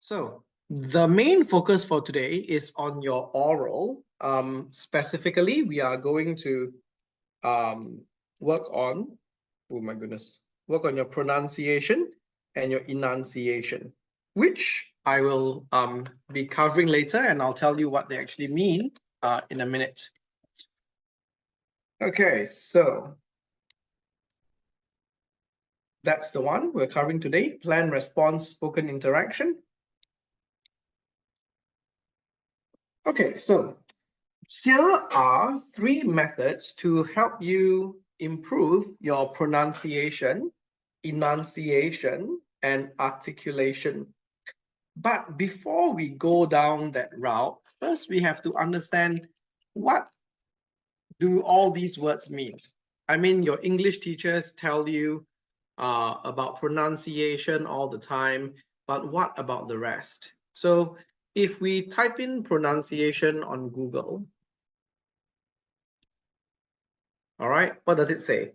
So the main focus for today is on your oral. Specifically, we are going to work on, oh my goodness, work on your pronunciation and your enunciation, which I will be covering later, and I'll tell you what they actually mean in a minute. Okay, so that's the one we're covering today, plan, response, spoken interaction. Okay, so here are three methods to help you improve your pronunciation, enunciation, and articulation. But before we go down that route, first we have to understand, what do all these words mean? I mean, your English teachers tell you about pronunciation all the time, but what about the rest? So if we type in pronunciation on Google, all right, what does it say?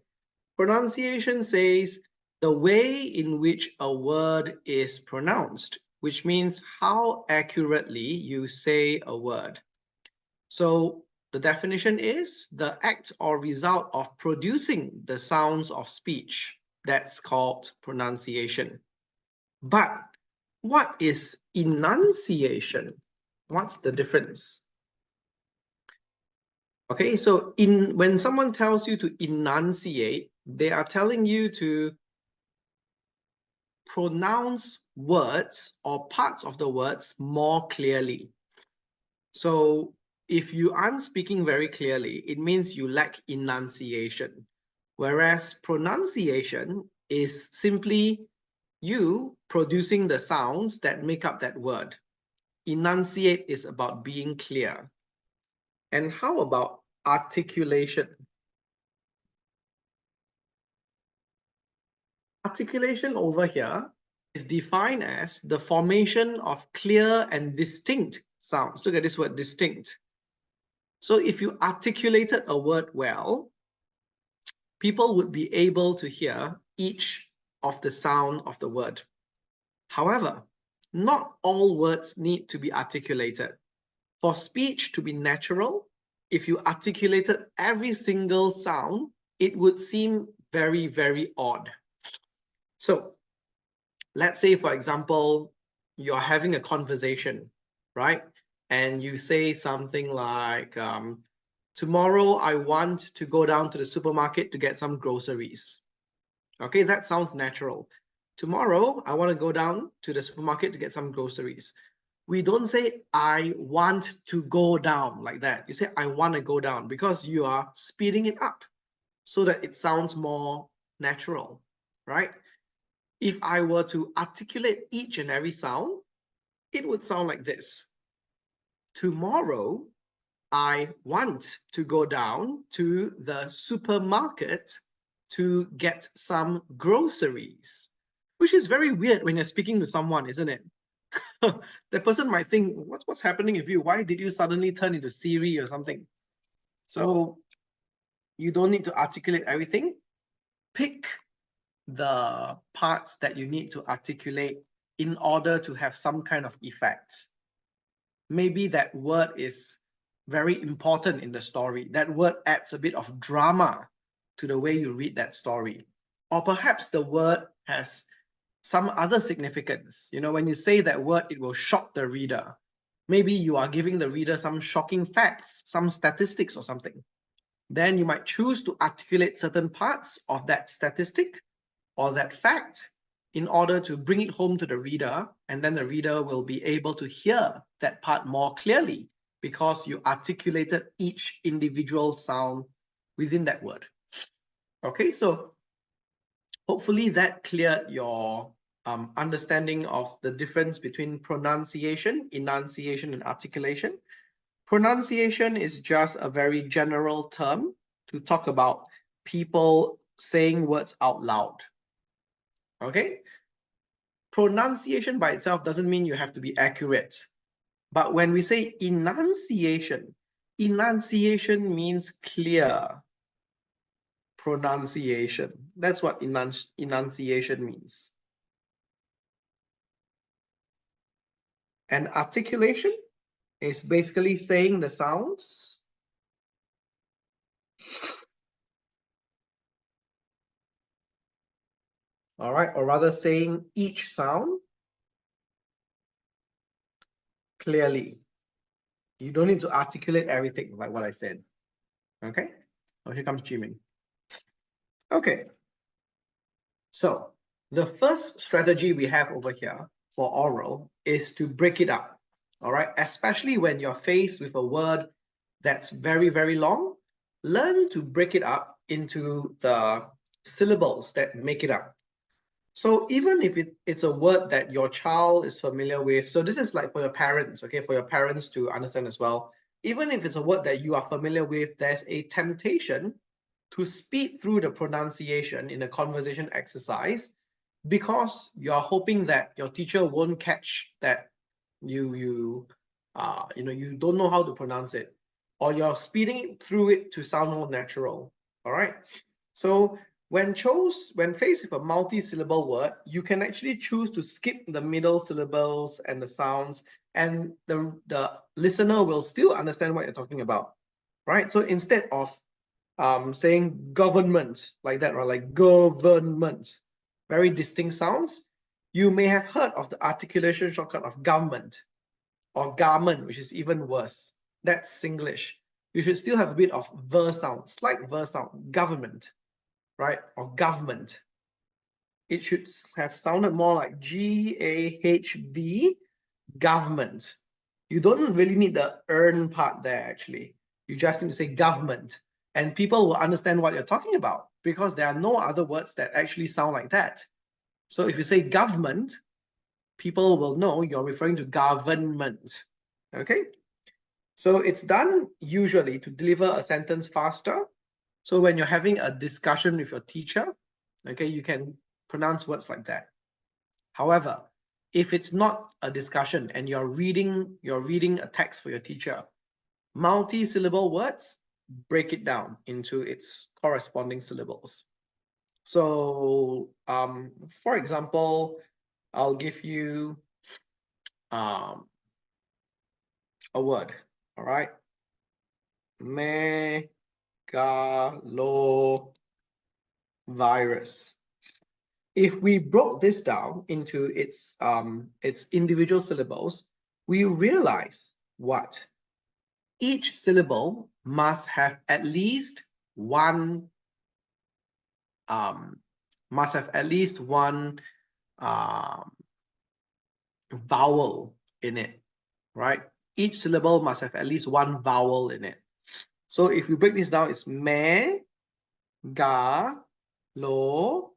Pronunciation says the way in which a word is pronounced, which means how accurately you say a word. So the definition is the act or result of producing the sounds of speech. That's called pronunciation. But what is enunciation? What's the difference? Okay, so when someone tells you to enunciate, they are telling you to pronounce words or parts of the words more clearly. So if you aren't speaking very clearly, it means you lack enunciation. Whereas pronunciation is simply you producing the sounds that make up that word. Enunciate is about being clear. And how about articulation? Articulation over here is defined as the formation of clear and distinct sounds. Look at this word, distinct. So if you articulated a word well, people would be able to hear each of the sound of the word. However, not all words need to be articulated. For speech to be natural, if you articulated every single sound, it would seem very, very odd. So let's say, for example, you're having a conversation, right? And you say something like, tomorrow I want to go down to the supermarket to get some groceries. Okay, that sounds natural. Tomorrow I want to go down to the supermarket to get some groceries. We don't say, I want to go down like that. You say, I want to go down, because you are speeding it up so that it sounds more natural, right? If I were to articulate each and every sound, it would sound like this. Tomorrow, I want to go down to the supermarket to get some groceries, which is very weird when you're speaking to someone, isn't it? The person might think, what's happening with you? Why did you suddenly turn into Siri or something? So you don't need to articulate everything. Pick the parts that you need to articulate in order to have some kind of effect. Maybe that word is very important in the story. That word adds a bit of drama to the way you read that story. Or perhaps the word has some other significance. You know, when you say that word, it will shock the reader. Maybe you are giving the reader some shocking facts, some statistics or something. Then you might choose to articulate certain parts of that statistic or that fact in order to bring it home to the reader, and then the reader will be able to hear that part more clearly because you articulated each individual sound within that word. Okay, so hopefully that cleared your understanding of the difference between pronunciation, enunciation, and articulation. Pronunciation is just a very general term to talk about people saying words out loud. Okay? Pronunciation by itself doesn't mean you have to be accurate. But when we say enunciation, enunciation means clear pronunciation. That's what enunciation means. And articulation is basically saying the sounds. All right, or rather saying each sound clearly. You don't need to articulate everything like what I said. Okay, oh, here comes Jimmy. Okay, so the first strategy we have over here for oral is to break it up. All right, especially when you're faced with a word that's very, very long, learn to break it up into the syllables that make it up. So even if it's a word that your child is familiar with, so this is like for your parents, okay, for your parents to understand as well. Even if it's a word that you are familiar with, there's a temptation to speed through the pronunciation in a conversation exercise because you're hoping that your teacher won't catch that you don't know how to pronounce it, or you're speeding through it to sound more natural. All right. So when faced with a multi-syllable word, you can actually choose to skip the middle syllables and the sounds, and the listener will still understand what you're talking about, right? So instead of saying government like that, or like government, very distinct sounds, you may have heard of the articulation shortcut of government or garment, which is even worse. That's Singlish. You should still have a bit of ver sound, slight ver sound, government, right? Or government. It should have sounded more like G-A-H-V, government. You don't really need the earn part there, actually. You just need to say government, and people will understand what you're talking about because there are no other words that actually sound like that. So if you say government, people will know you're referring to government, okay? So it's done usually to deliver a sentence faster. So when you're having a discussion with your teacher, okay, you can pronounce words like that. However, if it's not a discussion and you're reading a text for your teacher, multi-syllable words, break it down into its corresponding syllables. So for example, I'll give you a word, all right? Megalovirus. If we broke this down into its individual syllables, we realize what? Each syllable must have at least one vowel in it, right? Each syllable must have at least one vowel in it. So if we break this down, it's me, ga, lo,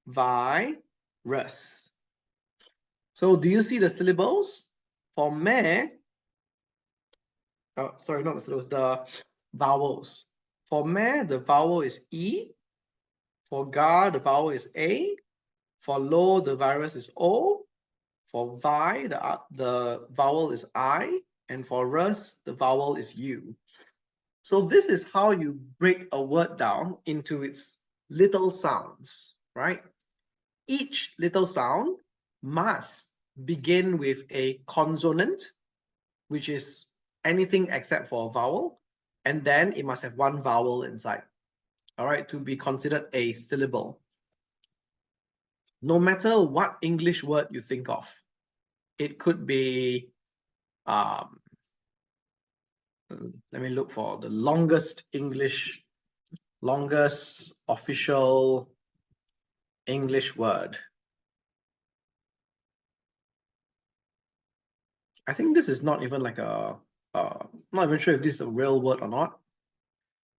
vi, rus. So do you see the syllables? For me, sorry, not the syllables, the vowels. For me, the vowel is E. For ga, the vowel is A. For lo, the virus is O. For vi, the vowel is I. And for rus, the vowel is U. So this is how you break a word down into its little sounds, right? Each little sound must begin with a consonant, which is anything except for a vowel, and then it must have one vowel inside, all right, to be considered a syllable. No matter what English word you think of, it could be, let me look for the longest official English word. I think this is not even like a, not even sure if this is a real word or not,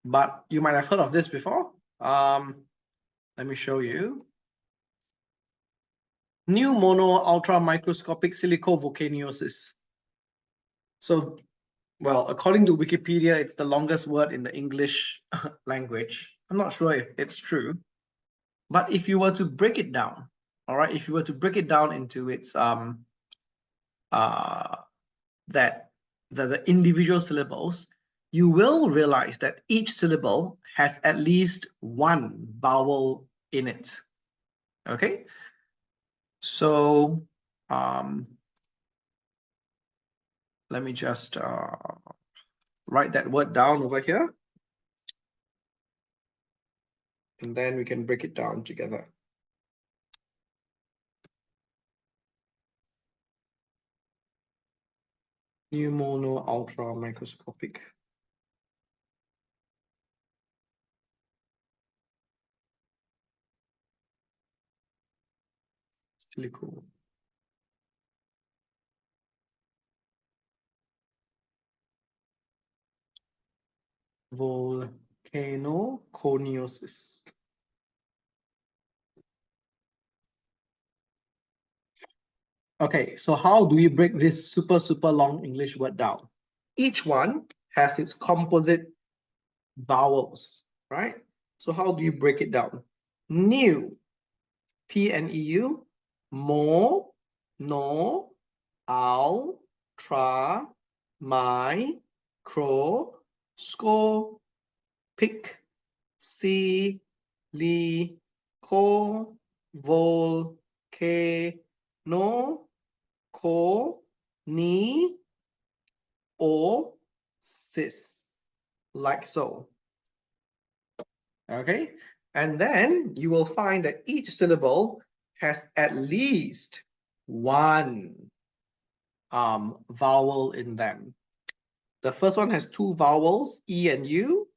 but you might have heard of this before. Let me show you. Pneumono ultra microscopic silicovolcaniosis. So, well, according to Wikipedia, it's the longest word in the English language. I'm not sure if it's true, but if you were to break it down, all right, if you were to break it down into its the individual syllables, you will realize that each syllable has at least one vowel in it. Okay, so let me just write that word down over here. And then we can break it down together. Pneumono ultra microscopic. Silico. Volcanoconiosis. Okay, so how do we break this super long English word down? Each one has its composite vowels, right? So how do you break it down? New, P-N-E-U, more, no, al, tra, my, cro, sco, pick, si, li, co, vol, ke, no, ko, ni, o, sis, like so. Okay, and then you will find that each syllable has at least one vowel in them. The first one has two vowels, E and U,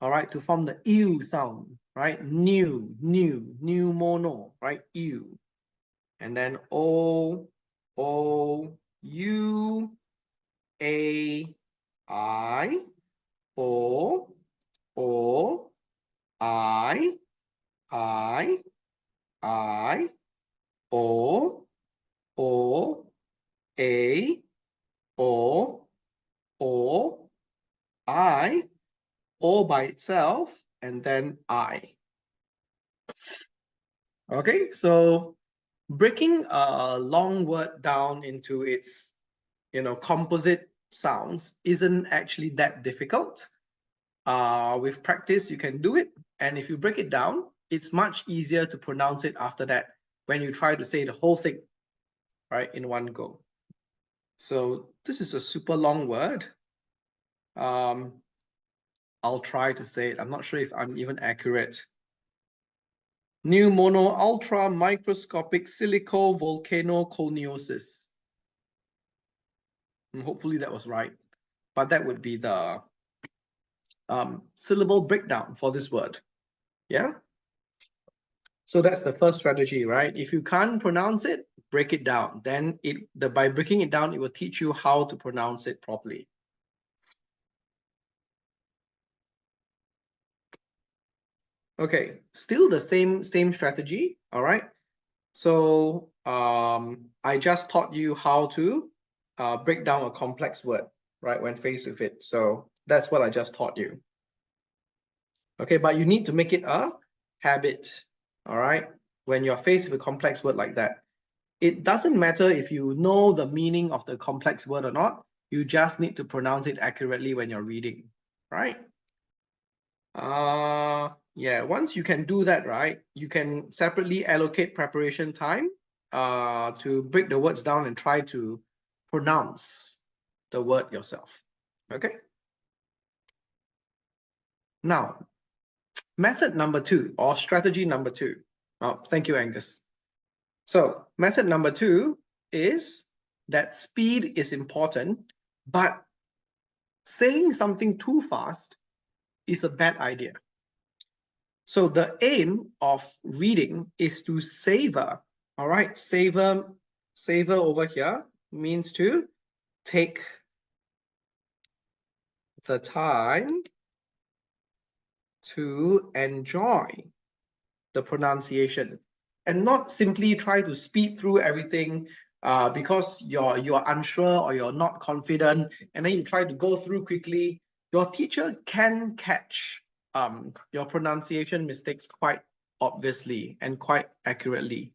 all right, to form the U sound, right? New, mono, right? U. And then O, U, A, I, O, I, O, A, O, I, O by itself, and then I. Okay, so breaking a long word down into its, composite sounds isn't actually that difficult. With practice, you can do it. And if you break it down, it's much easier to pronounce it after that when you try to say the whole thing, right, in one go. So this is a super long word. I'll try to say it. I'm not sure if I'm even accurate. Pneumono ultra microscopic silicovolcanoconiosis. And hopefully that was right. But that would be the syllable breakdown for this word. Yeah. So that's the first strategy, right? If you can't pronounce it, break it down. Then by breaking it down, it will teach you how to pronounce it properly. Okay, still the same strategy, all right? So I just taught you how to break down a complex word, right, when faced with it. So that's what I just taught you. Okay, but you need to make it a habit, all right? When you're faced with a complex word like that. It doesn't matter if you know the meaning of the complex word or not. You just need to pronounce it accurately when you're reading, right? Yeah, once you can do that, right, you can separately allocate preparation time to break the words down and try to pronounce the word yourself. Okay. Now, method number 2 or strategy number 2. Oh, thank you, Angus. So method number 2 is that speed is important, but saying something too fast is a bad idea. So the aim of reading is to savor, all right? Savor over here means to take the time to enjoy the pronunciation and not simply try to speed through everything because you're unsure or you're not confident, and then you try to go through quickly. Your teacher can catch your pronunciation mistakes quite obviously and quite accurately.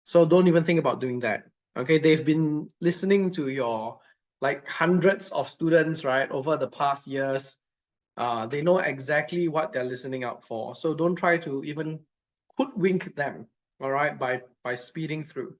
So don't even think about doing that. Okay, they've been listening to your like hundreds of students, right, over the past years. They know exactly what they're listening out for. So don't try to even hoodwink them, all right, by speeding through.